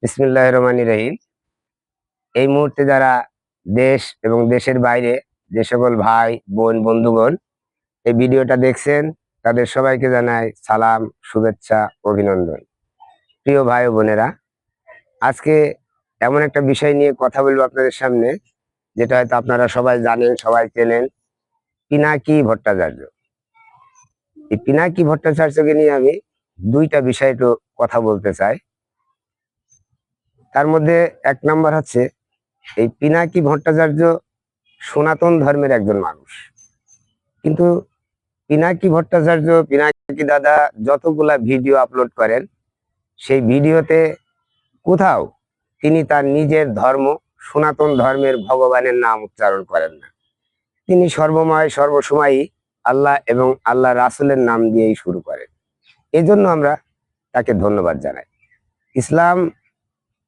বিসমিল্লাহির রহমানির রহিম। এই মুহূর্তে যারা দেশ এবং দেশের বাইরে যে সকল ভাই বোন বন্ধুগণ এই ভিডিওটা দেখছেন, তাদের সবাইকে জানাই সালাম, শুভেচ্ছা, অভিনন্দন। প্রিয় ভাই ও বোনেরা, আজকে এমন একটা বিষয় নিয়ে কথা বলবো আপনাদের সামনে, যেটা হয়তো আপনারা সবাই জানেন, সবাই চেনেন। পিনাকি ভট্টাচার্য। এই পিনাকি ভট্টাচার্যকে নিয়ে আমি দুইটা বিষয় একটু কথা বলতে চাই। তার মধ্যে এক নম্বর হচ্ছে, এই পিনাকি ভট্টাচার্য সনাতন ধর্মের একজন মানুষ, কিন্তু পিনাকি দাদা যতগুলা ভিডিও আপলোড করেন, সেই ভিডিওতে কোথাও তিনি তার নিজের ধর্ম, সনাতন ধর্মের ভগবানের নাম উচ্চারণ করেন না। তিনি সর্বসময়ই আল্লাহ এবং আল্লাহ রাসুলের নাম দিয়েই শুরু করেন। এজন্য আমরা তাকে ধন্যবাদ জানাই। ইসলাম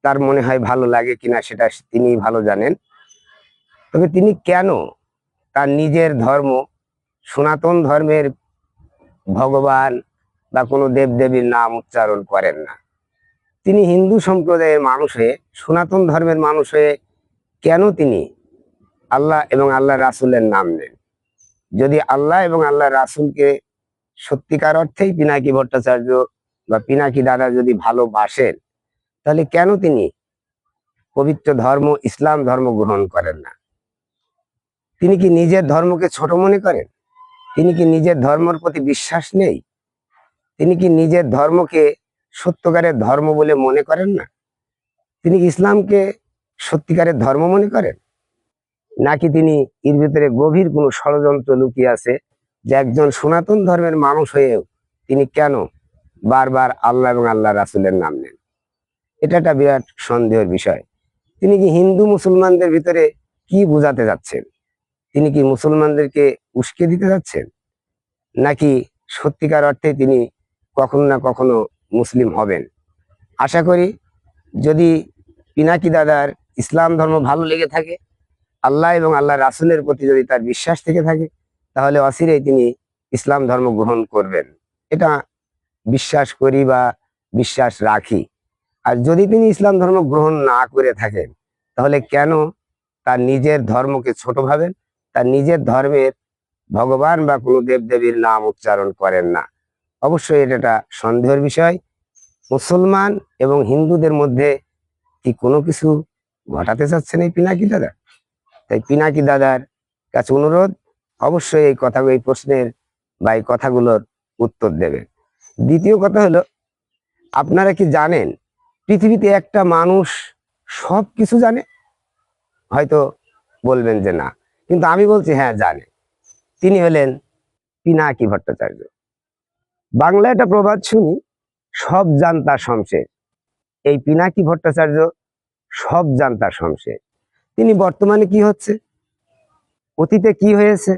তার মনে হয় ভালো লাগে কিনা সেটা তিনি ভালো জানেন। তবে তিনি কেন তার নিজের ধর্ম, সনাতন ধর্মের ভগবান বা কোনো দেবদেবীর নাম উচ্চারণ করেন না? তিনি হিন্দু সম্প্রদায়ের মানুষ হয়ে, সনাতন ধর্মের মানুষ হয়ে কেন তিনি আল্লাহ এবং আল্লাহ রাসুলের নাম নেন? যদি আল্লাহ এবং আল্লাহ রাসুলকে সত্যিকার অর্থেই পিনাকি ভট্টাচার্য বা পিনাকি দাদা যদি ভালোবাসেন, তাহলে কেন তিনি পবিত্র ধর্ম ইসলাম ধর্ম গ্রহণ করেন না? তিনি কি নিজের ধর্মকে ছোট মনে করেন? তিনি কি নিজের ধর্মের প্রতি বিশ্বাস নেই? তিনি কি নিজের ধর্মকে সত্যকারের ধর্ম বলে মনে করেন না? তিনি কি ইসলামকে সত্যিকারের ধর্ম মনে করেন? নাকি তিনি এর ভিতরে গভীর কোনো ষড়যন্ত্র লুকিয়ে আছে, যে একজন সনাতন ধর্মের মানুষ হয়েও তিনি কেন বারবার আল্লাহ এবং আল্লাহ রাসুলের নাম নেন? এটা একটা বিরাট সন্দেহের বিষয়। তিনি কি হিন্দু মুসলমানদের ভিতরে কি বোঝাতে যাচ্ছেন? তিনি কি মুসলমানদেরকে উস্কে দিতে যাচ্ছেন, নাকি সত্যিকার অর্থে তিনি কখনো না কখনো মুসলিম হবেন? আশা করি, যদি পিনাকি দাদার ইসলাম ধর্ম ভালো লেগে থাকে, আল্লাহ এবং আল্লাহ রাসুলের প্রতি যদি তার বিশ্বাস থেকে থাকে, তাহলে অচিরেই তিনি ইসলাম ধর্ম গ্রহণ করবেন। এটা বিশ্বাস করি বা বিশ্বাস রাখি। আর যদি তিনি ইসলাম ধর্ম গ্রহণ না করে থাকেন, তাহলে কেন তার নিজের ধর্মকে ছোট ভাবেন, তার নিজের ধর্মের ভগবান বা কোনো দেবদেবীর নাম উচ্চারণ করেন না? অবশ্যই এটা একটা সন্দেহের বিষয়। মুসলমান এবং হিন্দুদের মধ্যে কি কোনো কিছু ঘটাতে চাচ্ছেন এই পিনাকি দাদা? তাই পিনাকি দাদার কাছে অনুরোধ, অবশ্যই এই কথা, এই প্রশ্নের বা এই কথাগুলোর উত্তর দেবে। দ্বিতীয় কথা হলো, আপনারা কি জানেন পৃথিবীতে একটা মানুষ সব কিছু জানে? হয়তো বলবেন যে না, কিন্তু আমি বলছি হ্যাঁ, জানে। তিনি হলেন পিনাকি ভট্টাচার্য। বাংলা একটা প্রবাদ শুনি, সব জানতা শমশের। এই পিনাকি ভট্টাচার্য সব জানতা শমশের। তিনি বর্তমানে কি হচ্ছে, অতীতে কি হয়েছে,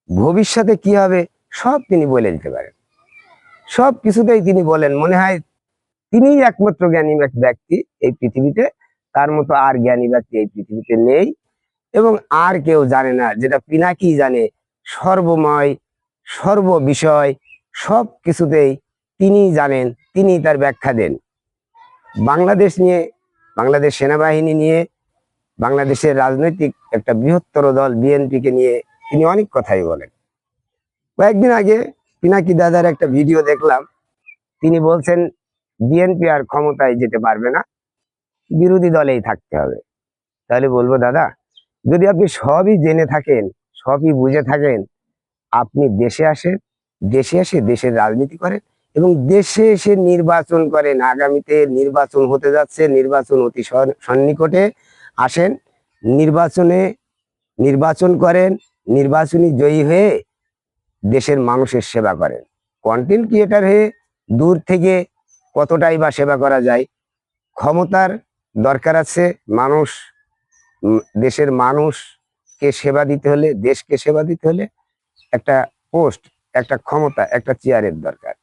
ভবিষ্যতে কি হবে, সব তিনি বলে দিতে পারেন। সব কিছুতেই তিনি বলেন। মনে হয় তিনিই একমাত্র জ্ঞানী ব্যক্তি এই পৃথিবীতে। তার মতো আর জ্ঞানী ব্যক্তি এই পৃথিবীতে নেই, এবং আর কেউ জানে না যেটা পিনাকি জানে। সর্বময়, সর্ব বিষয়, সব কিছুতেই তিনি জানেন, তিনি তার ব্যাখ্যা দেন। বাংলাদেশ নিয়ে, বাংলাদেশ সেনাবাহিনী নিয়ে, বাংলাদেশের রাজনৈতিক একটা বৃহত্তর দল বিএনপিকে নিয়ে তিনি অনেক কথাই বলেন। কয়েকদিন আগে পিনাকি দাদার একটা ভিডিও দেখলাম, তিনি বলছেন বিএনপি আর ক্ষমতায় যেতে পারবে না, বিরোধী দলেই থাকতে হবে। তাহলে বলবো, দাদা, যদি আপনি সবই জেনে থাকেন, সবই বুঝে থাকেন, আপনি দেশে আসেন, দেশে এসে দেশের রাজনীতি করেন এবং দেশে এসে নির্বাচন করেন। আগামীতে নির্বাচন হতে যাচ্ছে, নির্বাচন অতি সন্নিকটে। আসেন, নির্বাচন করেন, নির্বাচনী জয়ী হয়ে দেশের মানুষের সেবা করেন। কন্টেন্ট ক্রিয়েটার হয়ে দূর থেকে কতটাই বা সেবা করা যায়? ক্ষমতার দরকার আছে। মানুষ, দেশের মানুষকে সেবা দিতে হলে, দেশকে সেবা দিতে হলে একটা পোস্ট, একটা ক্ষমতা, একটা চেয়ারের দরকার।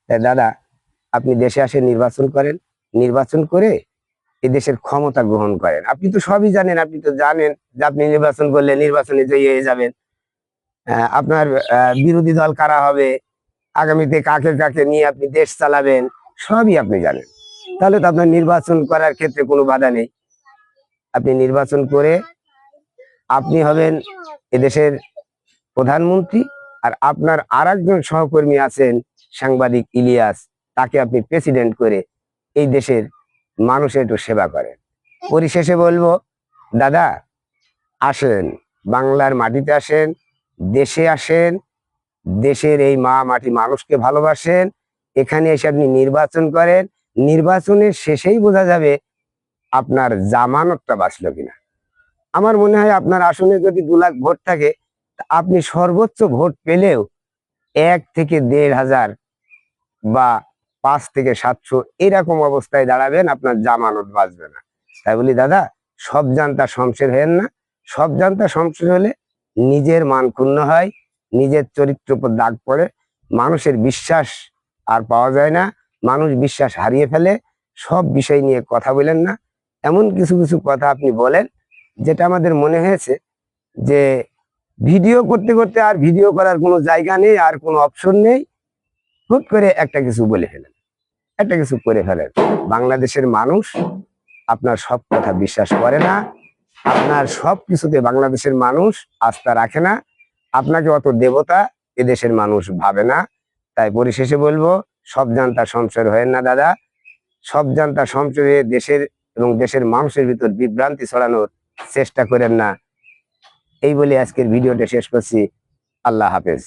তাই দাদা, আপনি দেশে আসে নির্বাচন করেন, নির্বাচন করে এই দেশের ক্ষমতা গ্রহণ করেন। আপনি তো সবই জানেন, আপনি তো জানেন যে আপনি নির্বাচন করলে নির্বাচনে জয়ী হয়ে যাবেন। আপনার বিরোধী দল কারা হবে, আগামীতে কাকে কাকে নিয়ে আপনি দেশ চালাবেন, সবই আপনি জানেন। তাহলে তো আপনার নির্বাচন করার ক্ষেত্রে কোনো বাধা নেই। আপনি নির্বাচন করে আপনি হবেন এদেশের প্রধানমন্ত্রী, আর আপনার আরেকজন সহকর্মী আছেন সাংবাদিক ইলিয়াস, তাকে আপনি প্রেসিডেন্ট করে এই দেশের মানুষের একটু সেবা করেন। পরিশেষে বলবো, দাদা আসেন, বাংলার মাটিতে আসেন, দেশে আসেন, দেশের এই মা মাটি মানুষকে ভালোবাসেন, এখানে এসে আপনি নির্বাচন করেন, নির্বাচনের শেষেই বোঝা যাবে আপনার জামানতটা বাঁচলো কিনা। আমার মনে হয় আপনার আসনে যদি 2 লাখ ভোট থাকে, তা আপনি সর্বোচ্চ ভোট পেলেও 1 থেকে 1,500 বা 5 থেকে 700 এরকম অবস্থায় দাঁড়াবেন, আপনার জামানত বাঁচবে না। তাই বলি দাদা, সব জানতা শমশের হেন না। সব জানতা শমশের হলে নিজের মান ক্ষুণ্ণ হয়, নিজের চরিত্র উপর দাগ পড়ে, মানুষের বিশ্বাস আর পাওয়া যায় না, মানুষ বিশ্বাস হারিয়ে ফেলে। সব বিষয় নিয়ে কথা বলেন না। এমন কিছু কিছু কথা আপনি বলেন যেটা আমাদের মনে হয়েছে যে ভিডিও করতে করতে আর ভিডিও করার কোনো জায়গা নেই, আর কোনো অপশন নেই, হুট করে একটা কিছু বলে ফেলেন, একটা কিছু করে ফেলেন। বাংলাদেশের মানুষ আপনার সব কথা বিশ্বাস করে না, আপনার সব কিছুতে বাংলাদেশের মানুষ আস্থা রাখে না, আপনাকে অত দেবতা এদেশের মানুষ ভাবে না। তাই পরিশেষে বলবো, সব জানতা সংশয় হয় না দাদা, সব জানতা সংশয়ে দেশের এবং দেশের মানুষের ভিতর বিভ্রান্তি ছড়ানোর চেষ্টা করেন না। এই বলে আজকের ভিডিওটা শেষ করছি। আল্লাহ হাফেজ।